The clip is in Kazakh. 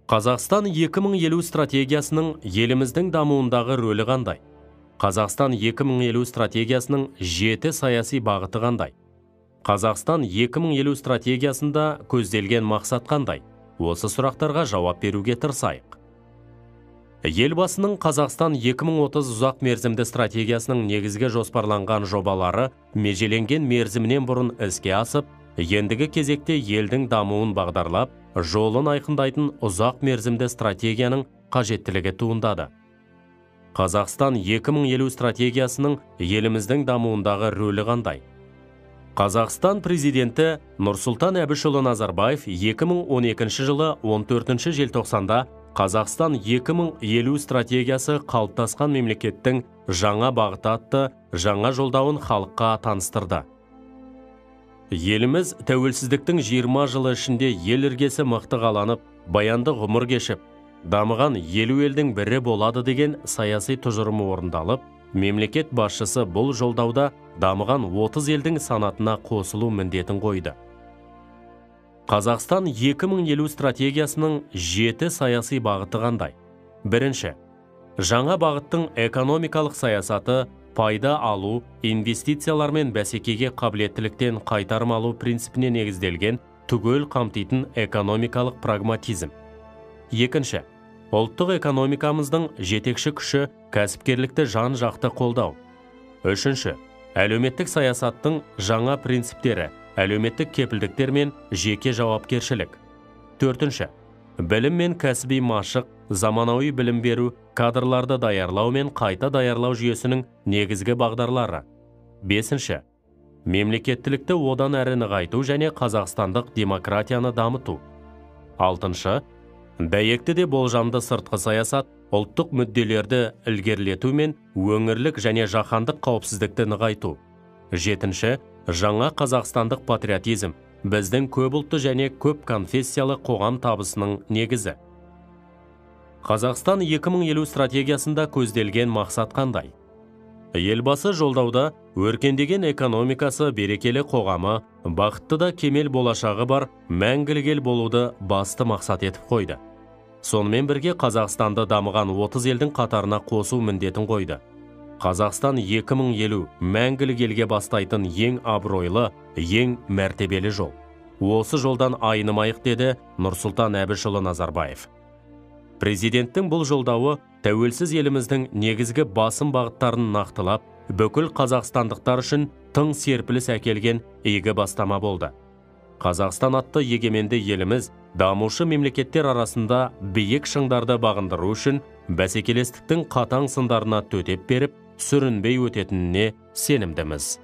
Қазақстан 2050 стратегиясының еліміздің дамуындағы рөлі қандай? Қазақстан 2050 стратегиясының 7 саяси бағыты қандай? Қазақстан 2050 стратегиясында көзделген мақсат қандай? Осы сұрақтарға жауап беруге тырысайық. Елбасының Қазақстан 2030 ұзақ мерзімді стратегиясының негізгі жоспарланған жобалары межеленген мерзімінен бұрын іске асып, ендігі кезекте елдің дамуын бағдарлап, жолын айқындайтын ұзақ мерзімді стратегияның қажеттілігі туындады. Қазақстан 2050 стратегиясының еліміздің дамуындағы рөлі қандай? Қазақстан президенті Нұрсұлтан Әбішұлы Назарбаев 2012 жылы 14 желтоқсанда Қазақстан 2050 стратегиясы қалыптасқан мемлекеттің жаңа бағыты атты жаңа жолдауын халыққа таныстырды. Еліміз тәуелсіздіктің 20 жылы ішінде ел іргесі мықты қаланып, баянды ғұмыр кешіп, дамыған 50 елдің бірі болады деген саяси тұжырымы орындалып, мемлекет басшысы бұл жолдауда дамыған 30 елдің санатына қосылу міндетін қойды. Қазақстан 2050 стратегиясының 7 саяси бағыты қандай? Бірінші, жаңа бағыттың экономикалық саясаты пайда алу, инвестициялар мен бәсекеге қабілеттіліктен қайтарым алу принципіне негізделген түгел қамтитын экономикалық прагматизм. Екінші, ұлттық экономикамыздың жетекші күші кәсіпкерлікті жан-жақты қолдау. Үшінші, әлеуметтік саясаттың жаңа принциптері, әлеуметтік кепілдіктер мен жеке жауапкершілік. Төртінші, білім мен кәсіби машық, заманауи білім беру, кадрларды даярлау мен қайта даярлау жүйесінің негізгі бағдарлары. Бесінші, мемлекеттілікті одан әрі нығайту және қазақстандық демократияны дамыту. Алтыншы, дәйекті де болжамды сыртқы саясат, ұлттық мүдделерді ілгерілету мен өңірлік және жаһандық қауіпсіздікті нығайту. Жетінші, жаңа қазақстандық патриотизм, біздің көп ұлтты және көп конфессиялы қоғам табысының негізі. Қазақстан 2050 стратегиясында көзделген мақсат қандай? Елбасы жолдауда өркендеген экономикасы, берекелі қоғамы, бақытты да кемел болашағы бар мәңгілік ел болуды басты мақсат етіп қойды. Сонымен бірге Қазақстанды дамыған 30 елдің қатарына қосу міндетін қойды. Қазақстан 2050 мәңгілік елге бастайтын ең абыройлы, ең мәртебелі жол. Осы жолдан айнымайық деді Нұрсұлтан Әбішұлы Назарбаев. Президенттің бұл жолдауы тәуелсіз еліміздің негізгі басым бағыттарын нақтылап, бүкіл қазақстандықтар үшін тың серпіліс әкелген игі бастама болды. Қазақстан атты егеменді еліміз дамушы мемлекеттер арасында биік шыңдарды бағындыру үшін бәсекелестіктің қатаң сындарына төтеп беріп, сүрінбей өтетініне сенімдіміз.